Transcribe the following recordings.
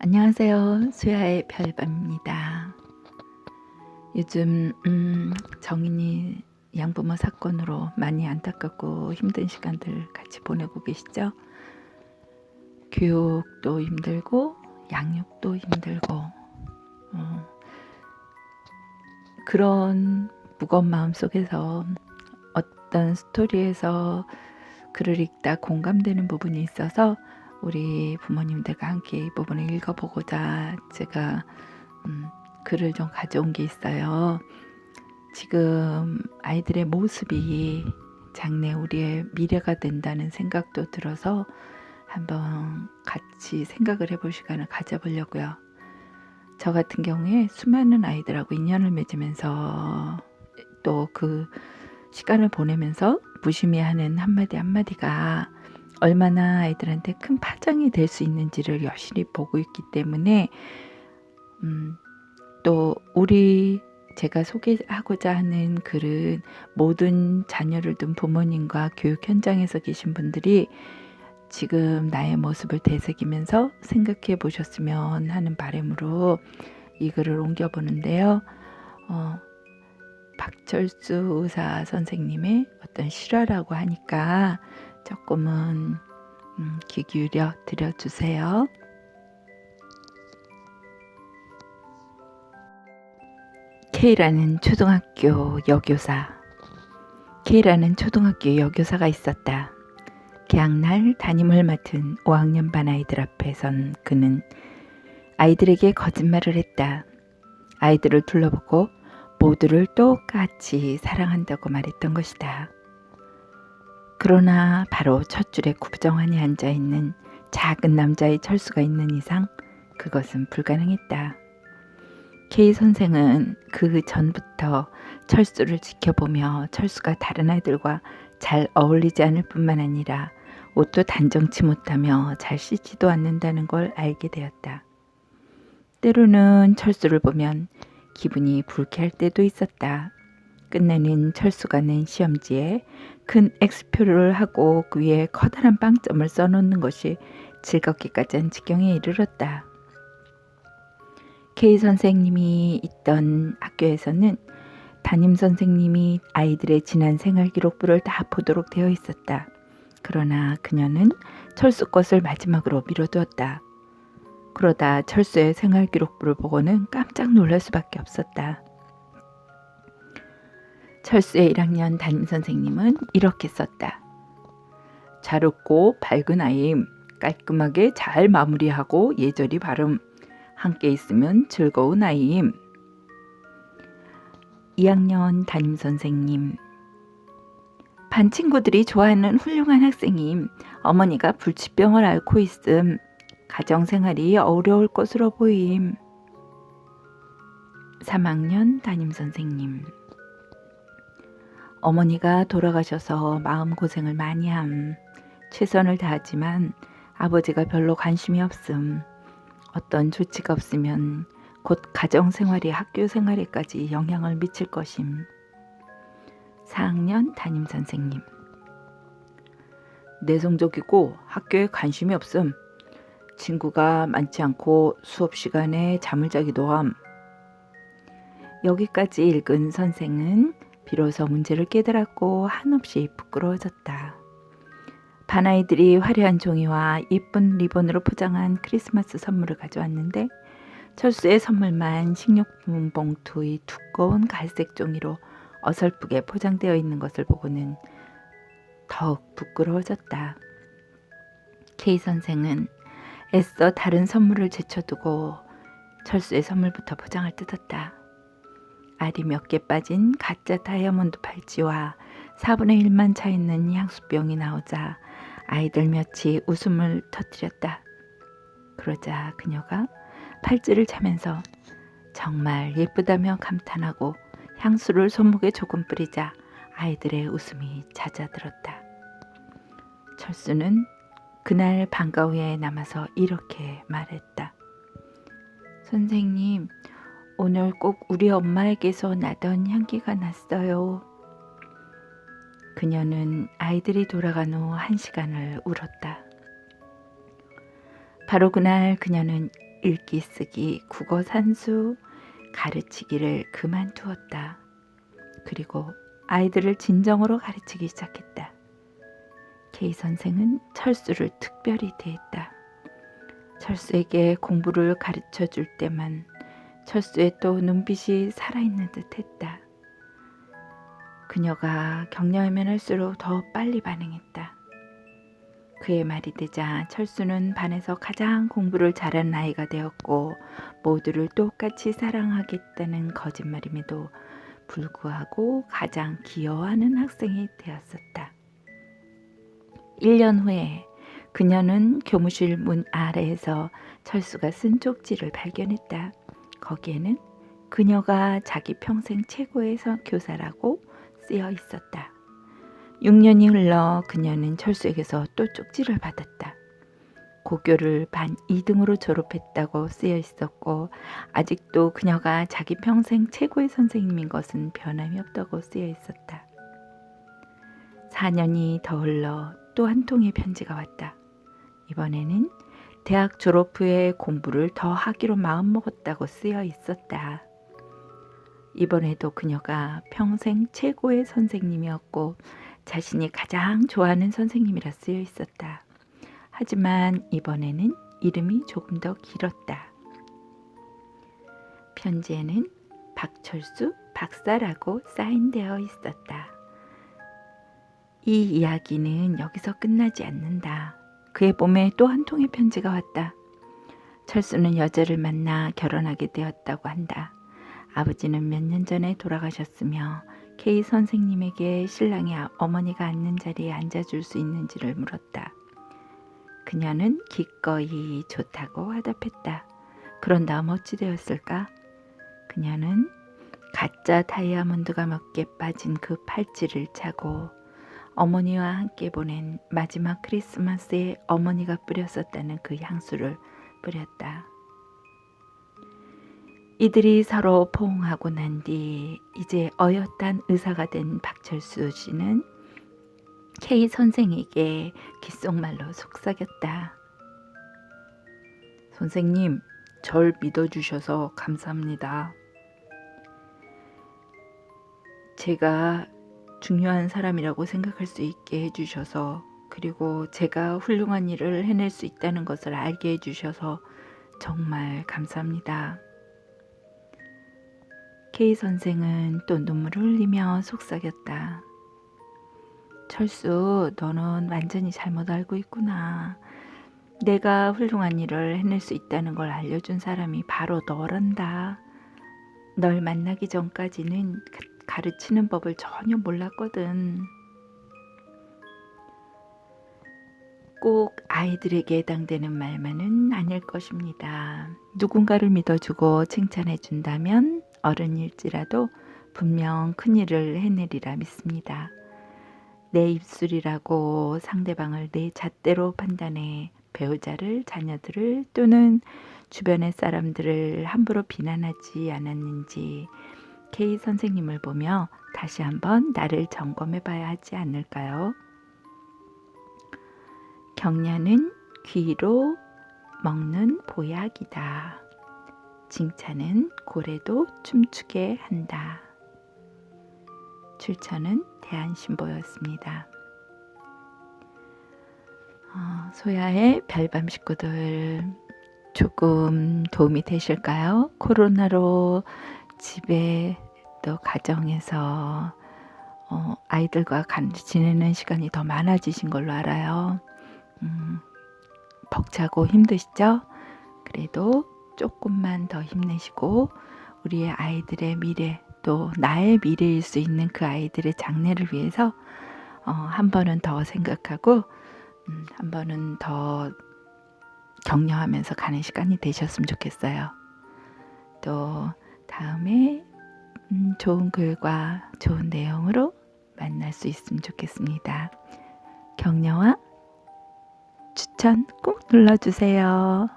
안녕하세요. 수야의 별밤입니다. 요즘 정인이 양부모 사건으로 많이 안타깝고 힘든 시간들 같이 보내고 계시죠? 교육도 힘들고 양육도 힘들고 그런 무거운 마음 속에서 어떤 스토리에서 글을 읽다 공감되는 부분이 있어서 우리 부모님들과 함께 이 부분을 읽어보고자 제가 글을 좀 가져온 게 있어요. 지금 아이들의 모습이 장래 우리의 미래가 된다는 생각도 들어서 한번 같이 생각을 해볼 시간을 가져보려고요. 저 같은 경우에 수많은 아이들하고 인연을 맺으면서 또 그 시간을 보내면서 무심히하는 한마디 한마디가 얼마나 아이들한테 큰 파장이 될 수 있는지를 여실히 보고 있기 때문에 또 제가 소개하고자 하는 글은 모든 자녀를 둔 부모님과 교육 현장에서 계신 분들이 지금 나의 모습을 되새기면서 생각해 보셨으면 하는 바람으로 이 글을 옮겨보는데요. 박철수 의사 선생님의 어떤 실화라고 하니까 조금은 귀 기울여 들어주세요. K라는 초등학교 여교사. K라는 초등학교 여교사가 있었다. 개학날 담임을 맡은 5학년 반 아이들 앞에 선 그는 아이들에게 거짓말을 했다. 아이들을 둘러보고 모두를 똑같이 사랑한다고 말했던 것이다. 그러나 바로 첫 줄에 구부정하니 앉아있는 작은 남자의 철수가 있는 이상 그것은 불가능했다. K 선생은 그 전부터 철수를 지켜보며 철수가 다른 아이들과 잘 어울리지 않을 뿐만 아니라 옷도 단정치 못하며 잘 씻지도 않는다는 걸 알게 되었다. 때로는 철수를 보면 기분이 불쾌할 때도 있었다. 끝내는 철수가 낸 시험지에 큰 X표를 하고 그 위에 커다란 빵점을 써놓는 것이 즐겁기까지 한 지경에 이르렀다. K 선생님이 있던 학교에서는 담임 선생님이 아이들의 지난 생활 기록부를 다 보도록 되어 있었다. 그러나 그녀는 철수 것을 마지막으로 미뤄두었다. 그러다 철수의 생활 기록부를 보고는 깜짝 놀랄 수밖에 없었다. 철수의 1학년 담임 선생님은 이렇게 썼다. 자르고 밝은 아임, 깔끔하게 잘 마무리하고 예절이 바름, 함께 있으면 즐거운 아임. 2학년 담임 선생님. 반 친구들이 좋아하는 훌륭한 학생임. 어머니가 불치병을 앓고 있음. 가정생활이 어려울 것으로 보임. 3학년 담임 선생님. 어머니가 돌아가셔서 마음고생을 많이 함. 최선을 다하지만 아버지가 별로 관심이 없음. 어떤 조치가 없으면 곧 가정생활이 학교생활에까지 영향을 미칠 것임. 4학년 담임 선생님. 내성적이고 학교에 관심이 없음. 친구가 많지 않고 수업 시간에 잠을 자기도 함. 여기까지 읽은 선생은 비로소 문제를 깨달았고 한없이 부끄러워졌다. 반 아이들이 화려한 종이와 예쁜 리본으로 포장한 크리스마스 선물을 가져왔는데 철수의 선물만 식료품 봉투의 두꺼운 갈색 종이로 어설프게 포장되어 있는 것을 보고는 더욱 부끄러워졌다. K 선생은 애써 다른 선물을 제쳐두고 철수의 선물부터 포장을 뜯었다. 알이 몇 개 빠진 가짜 다이아몬드 팔찌와 4분의 1만 차 있는 향수병이 나오자 아이들 몇이 웃음을 터뜨렸다. 그러자 그녀가 팔찌를 차면서 정말 예쁘다며 감탄하고 향수를 손목에 조금 뿌리자 아이들의 웃음이 잦아들었다. 철수는 그날 방과 후에 남아서 이렇게 말했다. 선생님, 오늘 꼭 우리 엄마에게서 나던 향기가 났어요. 그녀는 아이들이 돌아간 후 1시간을 울었다. 바로 그날 그녀는 읽기 쓰기 국어 산수 가르치기를 그만두었다. 그리고 아이들을 진정으로 가르치기 시작했다. K 선생은 철수를 특별히 대했다. 철수에게 공부를 가르쳐 줄 때만 철수의 또 눈빛이 살아있는 듯 했다. 그녀가 격려하면 할수록 더 빨리 반응했다. 그의 말이 되자 철수는 반에서 가장 공부를 잘하는 아이가 되었고 모두를 똑같이 사랑하겠다는 거짓말임에도 불구하고 가장 귀여워하는 학생이 되었었다. 1년 후에 그녀는 교무실 문 아래에서 철수가 쓴 쪽지를 발견했다. 거기에는 그녀가 자기 평생 최고의 교사라고 쓰여 있었다. 6년이 흘러 그녀는 철수에게서 또 쪽지를 받았다. 고교를 반 2등으로 졸업했다고 쓰여 있었고 아직도 그녀가 자기 평생 최고의 선생님인 것은 변함이 없다고 쓰여 있었다. 4년이 더 흘러 또 한 통의 편지가 왔다. 이번에는 대학 졸업 후에 공부를 더 하기로 마음먹었다고 쓰여 있었다. 이번에도 그녀가 평생 최고의 선생님이었고 자신이 가장 좋아하는 선생님이라 쓰여 있었다. 하지만 이번에는 이름이 조금 더 길었다. 편지에는 박철수 박사라고 사인되어 있었다. 이 이야기는 여기서 끝나지 않는다. 그의 몸에 또 한 통의 편지가 왔다. 철수는 여자를 만나 결혼하게 되었다고 한다. 아버지는 몇 년 전에 돌아가셨으며 K 선생님에게 신랑의 어머니가 앉는 자리에 앉아줄 수 있는지를 물었다. 그녀는 기꺼이 좋다고 화답했다. 그런 다음 어찌 되었을까? 그녀는 가짜 다이아몬드가 몇 개 빠진 그 팔찌를 차고 어머니와 함께 보낸 마지막 크리스마스에 어머니가 뿌렸었다는 그 향수를 뿌렸다. 이들이 서로 포옹하고 난 뒤 이제 어엿한 의사가 된 박철수 씨는 K 선생에게 귓속말로 속삭였다. 선생님, 절 믿어주셔서 감사합니다. 제가 중요한 사람이라고 생각할 수 있게 해주셔서 그리고 제가 훌륭한 일을 해낼 수 있다는 것을 알게 해주셔서 정말 감사합니다. K 선생은 또 눈물을 흘리며 속삭였다. 철수, 너는 완전히 잘못 알고 있구나. 내가 훌륭한 일을 해낼 수 있다는 걸 알려준 사람이 바로 너란다. 널 만나기 전까지는 가르치는 법을 전혀 몰랐거든. 꼭 아이들에게 해당되는 말만은 아닐 것입니다. 누군가를 믿어주고 칭찬해준다면 어른일지라도 분명 큰일을 해내리라 믿습니다. 내 입술이라고 상대방을 내 잣대로 판단해 배우자를, 자녀들을 또는 주변의 사람들을 함부로 비난하지 않았는지 K 선생님을 보며 다시 한번 나를 점검해 봐야 하지 않을까요? 격려는 귀로 먹는 보약이다. 칭찬은 고래도 춤추게 한다. 출처는 대한신보였습니다. 소야의 별밤 식구들 조금 도움이 되실까요? 코로나로 집에 또 가정에서 아이들과 지내는 시간이 더 많아지신 걸로 알아요. 벅차고 힘드시죠? 그래도 조금만 더 힘내시고 우리의 아이들의 미래 또 나의 미래일 수 있는 그 아이들의 장래를 위해서 한 번은 더 생각하고 한 번은 더 격려하면서 가는 시간이 되셨으면 좋겠어요. 또 다음에 좋은 글과 좋은 내용으로 만날 수 있으면 좋겠습니다. 격려와 추천 꼭 눌러주세요.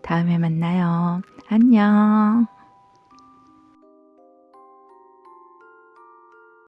다음에 만나요. 안녕.